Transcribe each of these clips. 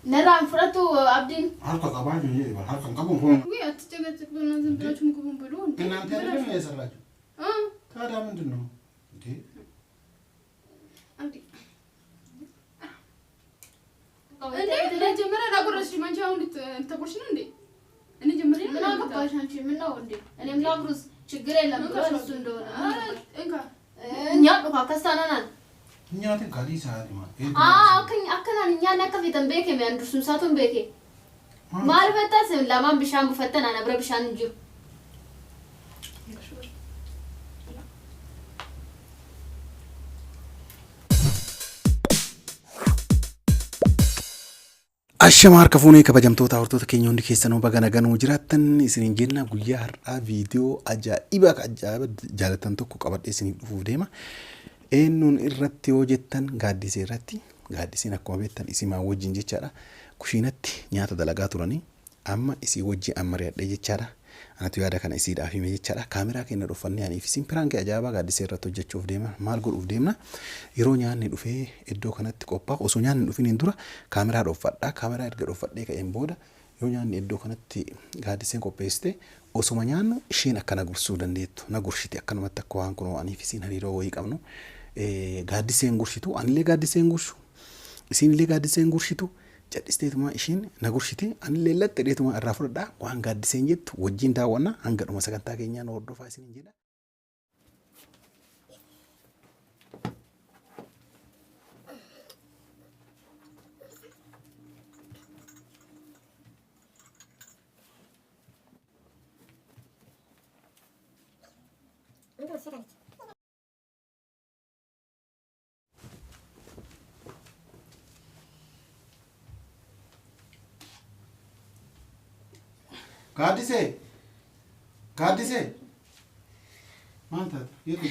نرى فرطو عبدين حركة قبائل يجي حركة قبون فون ويا تجت بنازم بلاش مكبون بلون إن أنت اللي ما يسرج كذا من دونه دي عبدي أنا جمرة لا أقول رشي ما جاون تقول شنو عندي أنا جمرة من أقول باش هنشي من عندي أنا ملاقرز شجرين لما بروح سندون إنك نيا كاستانا نياتي كذي ساعة ما أكن نيا نكفي تنبيك من عند ساتون بيك ما عرفت أسمع لما بيشان بفتن أنا برا بيشان نجو Ashamaar kafuunee kabajamtoota hordoftoota keenya hundi keessanuu baga nagaan jiraattan isiniin jenna guyyaa har'aa viidiyoo ajaa'iba jaalatan tokko qabadhee isiniif dhufuuf deema. Eenyuun irratti yoo jettan gaaddisee irratti gaaddiseen akkuma beektan isimaa wajjin jechaadha. Kushiinatti nyaata dalagaa turanii amma isii wajjin ammareedha jechaadha. Anatu yaada kana isiidhaaf hime jechaadha. Kaameraa keenya dhufannee aniif isin piraanki ajaa'ibaa gaaddisee irratti hojjechuuf deema. Maal godhuuf deemna? Yeroo nyaanni dhufee iddoo kanatti qophaa'u osoo nyaanni dhufiniin dura kaameraa dhooffadha. Kaameraa erga dhooffadhee ka'een booda yoo nyaanni iddoo kanatti gaaddiseen qopheessite osuma nyaannu isheen akka nagursuu dandeettu. Nagurshiti akkanumatti akka waan kunoo aniif isin hariiroo wayii qabnu. Gaaddiseen gurshitu anillee gaaddiseen gurshu. Isinillee gaaddiseen gurshitu. Jadhisteetuma ishiin nagurshiti anillee latte dheetuma irraa fudhadhaa waan gaaddiseen jettu wajjin daawwanna hanga dhuma sagantaa keenyaan hordofaa isiniin jedha. Gaaddisee maanta yeetu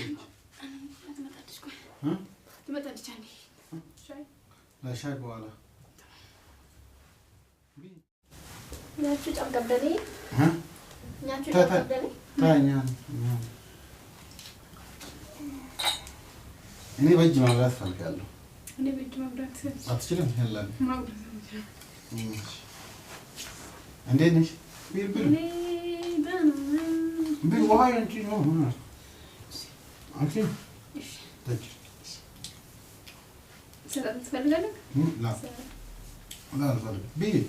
la shaay በኋላ ناتشو تقبلني ناتشو تا تقبلني ñaan እኔ በእጅ ማብራት ፈልጋለሁ أنا بيجي مبرات አትችልም ያላል ما أقدر እንዴት ነሽ ቢል ቢል ዋይ አንቺ ነው አንቺ ተጭ سلام تفرجنا لا لا الفرق ቢል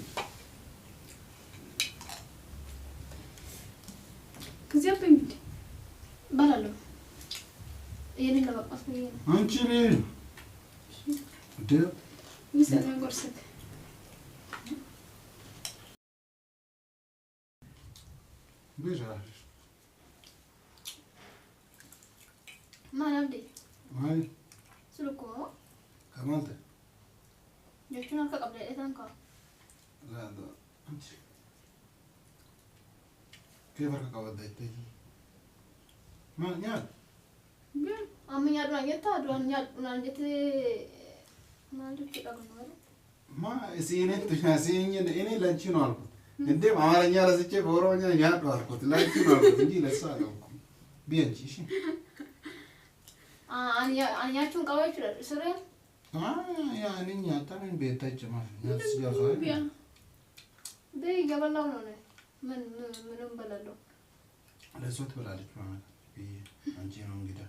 كذا بيمد بلالو يني لو أصلي አንቺ ቢል ده يسألني قرصك بيرا ما نبدي هاي سلوكو كمان جاتونا قبل إذنك لا ده انت كيف رك قبل ده ما نيال بيا أمي يادو نجتا دو نجتا ما أدري كذا كنور ما سينت تشاسين إني لانشي نالك እንዴ አማርኛ ረስቼ በኦሮምኛ ያለው አልኩት ላንቺ ነው አልኩት እንጂ ለሷ አላውቅም ቢያንቺ እሺ አንያቹን ቀባች ስረ ያንኛ ታምን ቤታች ማለት ነው ሲያሳይ በይ ገበላው ነው ምንም በላለው ለሷ ትበላለች ማለት አንቺ ነው እንግዲህ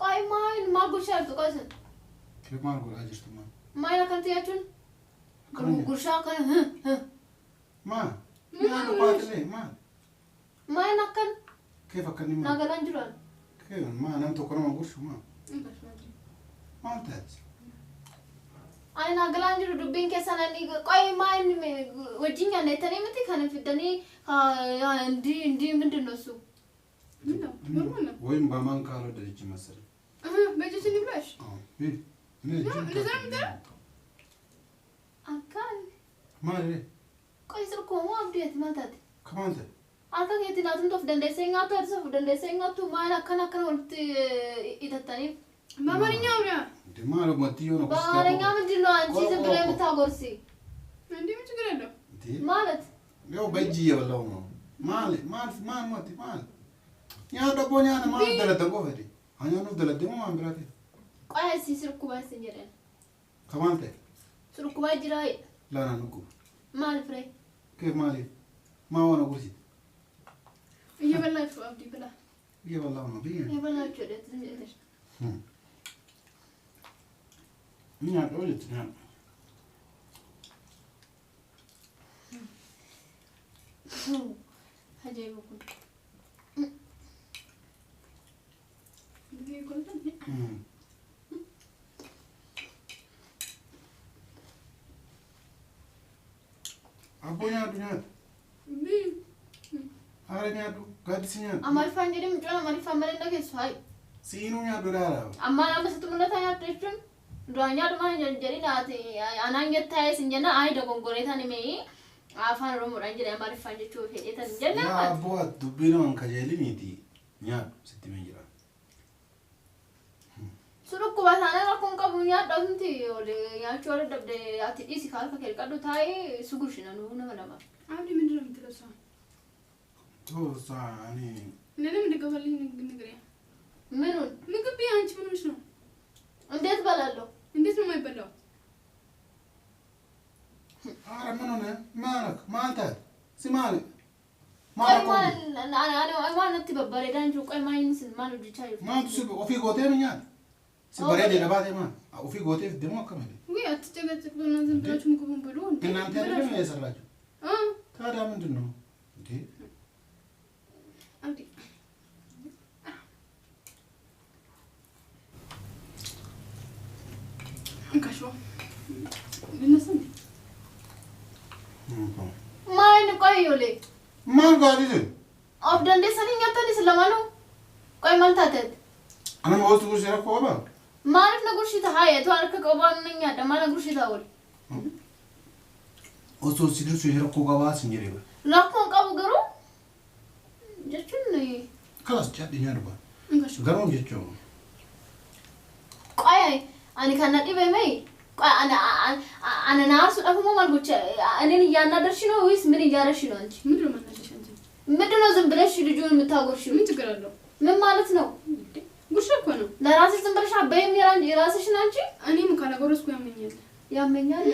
ቆይ ማይን ማጉሻ ተቆሰን ከማን ጎራ አጅርቱማ ማይና ከንቲያቹን ጉርሻ ከነ ማ ምን ባትለ ማ ማይና ከን كيف كان ما ናገላን ጅራል كيف ما انا تكون ما غش ما انت አይ ናገላን ጅሩ ዱቢን ከሰናኒ ቆይ ማይን ወጂኛ ነተኔ ምት ከነ ፍደኒ እንዲ ምንድነው እሱ ወይም በማን ካልወደደች መሰለኝ በእጅሽ ንብላሽ አካል ማለት ቆይ ስልኮ አብዴት ማለት ከማንተ አካ የትናቱን ቶፍ ደንደሰኛቱ አርሰፍ ደንደሰኛቱ ማላ ከና ወልት ይተታኒ በአማርኛው ነው ደማሎ መጥዮ ነው በአማርኛ ምንድነው አንቺ ዝም ብለህ የምታጎርሲ እንዴ ምን ችግር አለው ማለት ያው በእጅ እየበላው ነው ማለት يا دبوني أنا ما أقدر أتقوى هذي أنا نقدر أديمه ما أمبراتي قاعد سيسر كوبا سنجرين كمان تي سر كوبا جراي لا أنا نقول ما الفري كيف مالي ما هو أنا قلت እየበላ ይፈው አብዲ ብላ يبلا ما بيه يبلاችሁ ደት ዝምብለሽ مين قلت نعم هجيبكم أبويا دنيا أرنيا دو قادسيا أمال فانجري مجرد أمال فامرين ده كيسواي سينو يا دولار أما أنا بس تمنى تاني أتريشون دوانيا دوما جري ناتي أنا نجت تاي سنجنا أي دكون قريت أنا مي أفان روم رانجري أمال فانجري شوف هي تنجنا يا أبوه دبينا من كجيلي نيتي يا ستي ميجرا سلوك كوبا ثاني راكون كابونيا دامتي ولا يا شوار دبده أتي إيش كار كير كادو تاي سوغوشنا نو نما አብዲ ምንድነው የምትለሳው تو صاني ለምን እንደገባልኝ ንገሪያ ምኑን ምግብ አንቺ ምን ሆነሽ ነው እንዴት በላለሁ እንዴት ነው የማይበላው أنا منو مالك ما أنت سمعني ቆይ ማን አና ነትበበረ ዳንጆ ቆይ ማይንስን ማን ወዲቻይ ما تسيب وفي قوتين من ياد سبريد إلى بعد ما وفي قوتين في الدموع كمان ወይ አትጨቀጭቅ ነው ዝም ብላችሁ ምግቡን ብሉ እንዴ إن أنت اللي ما يسرج هذا من دونه دي አብዲ እንካሾ ልነሳኝ ማይን ቆይ ይውሌ ما قاعد يزن አብደንዴ ሰኒኛ ተዲስ ለማኑ ቆይ ማንታተት أنا ما قلت كل شيء ركوبا ማሪፍ ነጉርሽ ታሃየ ተዋልከ ቆባንኛ ደማ ነጉርሽ ታወል وصل سيدو شيء ركوبا باس نجريبا ላኮን ቀቡ ገሩ ጀቹን خلاص جاد ينربا እንካሾ قرون جتشو ቆይ አኒ ካናዲ በመይ ቆይ አና ናርሱ ደፍሞ ማልጎች እኔን እያናደርሽ ነው ወይስ ምን እያረሽ ነው አንቺ ምንድነው ማናደሽ አንቺ ምንድነው ዝም ብለሽ ልጁን የምታጎርሽ ምን ችግር አለው ምን ማለት ነው ጉርሻ እኮ ነው ለራስሽ ዝም ብለሽ አበይም የራስሽ ነው አንቺ እኔም ካላጎረስኩ ያመኛል ያመኛል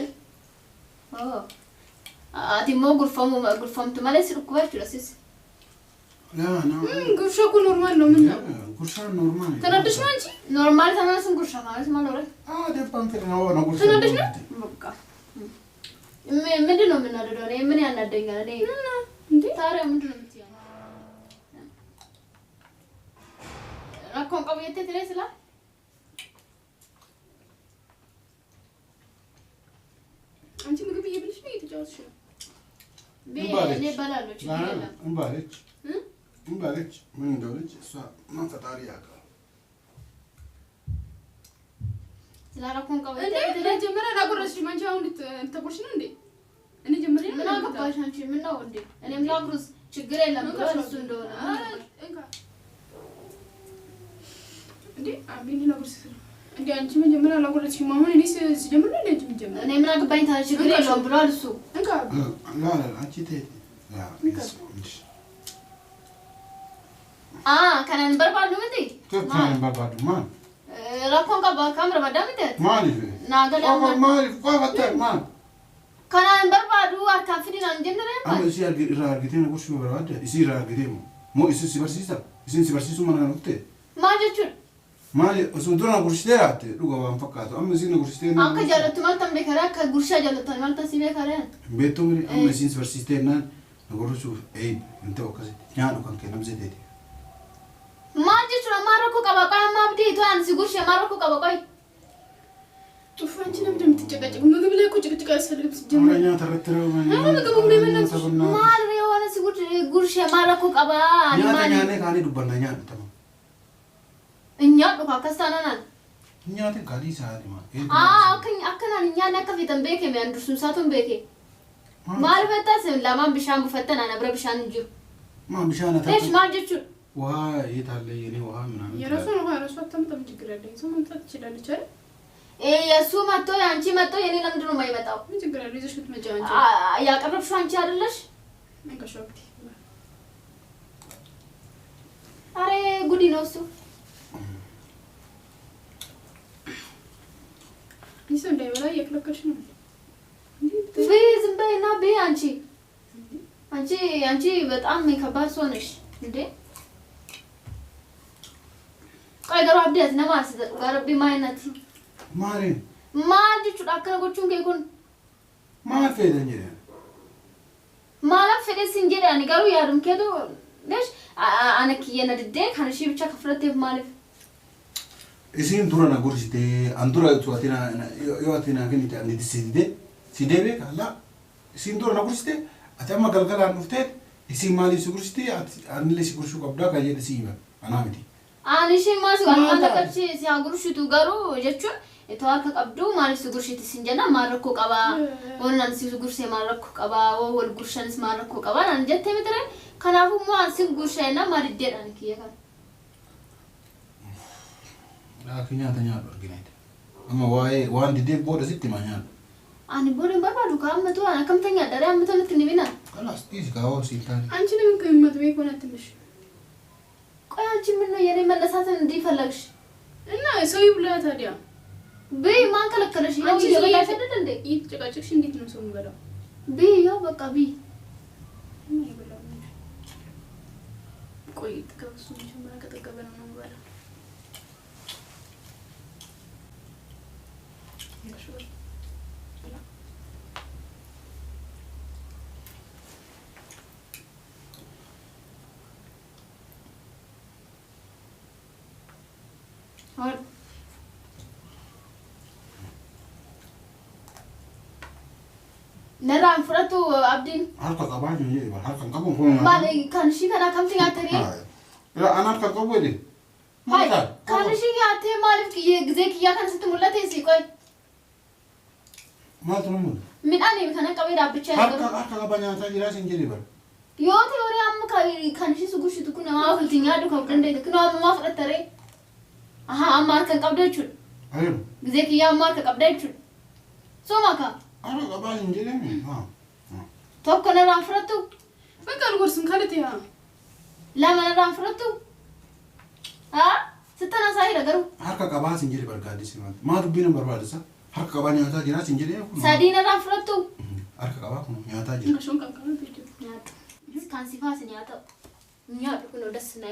አቲሞ ጉርፈምቱ ማለት ስልኩባችሁ ለሲስ لا أنا ጉርሻ እኮ ኖርማል ነው ምን ነው كرشان نورمال ተናደሽ ነው አንቺ ኖርማል ተማስን ጉርሻ ማለት ማለት ده بانتر أنا كرشان ተናደሽ ነው በቃ ምንድነው የምናደደው እኔ ምን ያናደኛል እኔ እንዴ ታዲያ ምንድነው የምትይው ራኮን ቀበየት ትለስላ አንቺ ምግብ እየበልሽ ነው እየተጫወትሽ ነው እኔ በላለሁ ችግር የለም እንባለች ምን እንደሆነች እሷ ማን ፈጣሪ ያውቃል ስላራኮን ቀበየት እንዴ ለጀመረ ላጎረስሽ ማንቺ አሁን ልትተቆርሽ ነው እንዴ እኔ ጀመረ ምን አገባሽ አንቺ ምን ነው እንዴ እኔም ላጉርስ ችግር የለም እሱ እንደሆነ እንካ እንዴ አብዲ ላጎረስሽ እንዴ አንቺ መጀመሪያ ላጎረስሽ አሁን እኔ ሲጀምር ነው እንዴ ጀመረ እኔ ምን አገባኝ ታዲያ ችግር የለውም ብሏል እሱ እንካ لا አንቺ ተይ ከናን በርባሉ እንዴ كان بابا ما ራኮን ካምረ ባዳምተ مالي ናገላ مالي قاعد ما ከናን በርባሉ አካፍዲና እንጀነረ أما إيش يرجعين أقول شو براد يصير يرجعين مو يصير سبرسيسا يصير سبرسيسو ما نقطة ማጀቹን مالي أسودنا أقول شتيات لقوا ما فكرت أما زين أقول شتيات አንከ ጃለቱ ማልተም በከራ ከጉርሻ ጃለቱ ማልተ ሲበ ከራን بيتو مري أما زين سبرسيسات نان أقول شو أي أنت وكذا يعني كان كلام زيت ማጀቹን ማረኩ ቀባቃይ ማብዲ ቷን ሲጉርሽ ማረኩ ቀባቃይ ጡፍ አንቺ ለምን የምትጨቀጭቁ ምግብ ላይ እኮ ጭቅጭቅ አያስፈልግም ሲጀመር أنا ترتروا من ምግቡ ምን ይመናችሁ ማር የሆነ ሲጉርሽ ማረኩ ቀባ يعني كاني دبنا يعني تمام እኛ ዱካ ከስተናናን يعني كاني ساعة ما አከናን እኛ ነከፊተን በከ የሚያንዱሱን ሳቱን በከ ማር በታስ ለማን ብሻን በፈተና ነብረ ብሻን እንጂ ما بشانة እሺ ማጀቹን وها يتعلي يعني وها من عم የራሱ ነው የራሱ አታምጣም ችግር ያለኝ ሰው መምጣት ትችላለች አይደል የሱ መጥቶ ያንቺ መጥቶ የኔ ለምንድን ነው የማይመጣው ምን ችግር አለ ይዘሽ ልትመጪ አንቺ ያቀረብሽው አንቺ አይደለሽ እንከሻውክቲ Are gudi no su. Nisan dai wala yaklaşın. Be zimbe na be anchi. Anchi በጣም ከባድ ሰው ነሽ እንዴ? ቆይ ገሩ አብዲ አዝና ማስደ ጋርቢ ማይነት ማሪን ማጂ ቹዳከረ ጎቹን ከይኩን ማፈደኝ ማላ ፈደስ እንጀራ ንገሩ ያሩም ከዶ ለሽ አነክ የነድደ ካንሺ ብቻ ከፍረቴ ማለፍ እዚህም ዱራና ጉርሽቴ አንዱራ ቱአቲና yoatina ከኒታ እንዲሲደ ሲደቤ ካላ እዚህም ዱራና ጉርሽቴ አተማ ገልገላ ንፍቴት እዚህ ማሊ ሲጉርሽቴ አንለ ሲጉርሹ ቀብዳ ካየደ ሲይማ አናምቲ አንሺ ማስ አንተ ከብቺ ሲያጉርሽቱ ጋሩ ጀቹን የተዋከ ቀብዱ ማሊ ሲጉርሽት ሲንጀና ማረኮ ቀባ ወናን ሲጉርሽ ማረኮ ቀባ ወል ጉርሸንስ ማረኮ ቀባ አንጀቴ ምድረ ከናፉ ሞ አንሲን ጉርሸና ማድደዳን ከየካ አክኛተኛ አርግናይት አማ ዋን ዲዴ ቦደ ሲትማኛ አኒ ቦደ ባባዱ ካመቱ አና ከምተኛ ዳራ አመተነት ንቢና خلاص تيجي قهوه سيلتاني አንቺንም ከመጥቤ ኮና ትንሽ ቆይ አንቺ ምን ነው የኔ መነሳትን እንዲፈለግሽ እና ሰው ይብላ ታዲያ በይ ማን ከለከለሽ? ያው ይበላሽ አይደል እንዴ? ይጭቃጭቅሽ እንዴት ነው ሰው የሚበላው? በይ ያው በቃ በይ ቆይ ተከብሱ ጀመረ ከተቀበለ ነው የሚበላው نرى فرتو عبدين حلقة طبعاً يجيبها حلقة قبل فوق ما كان شيء كنا كم تياتري لا أنا حلقة قبل دي هاي كان شيء ياتي مالك يجزيك يا كان ستمولا تيسي كوي ما تنمون من أني كان كبير أبتشي حلقة قبل يا تاجي راس يجيبها يوتي وري أم كان شيء سقوش تكون ما في الدنيا دو كم كنده تكون ما في التري أها أمار كان قبل شو أيوه جزيك يا أمار كان قبل شو سو ما كان أنا قبل يجيبها توك نرى فرتو በቃ ልጎርስም ካለት ያ لما نرى فرتو ستنا ساي رجرو حلقة قبل سنجري بركادي سمعت ما تبينا بربادسا حلقة قبل يا تاجي راس يجيبها سادين نرى فرتو حلقة قبل يا تاجي شلون كان فيديو كان سيفاس نياتا نياتا كنا دسنا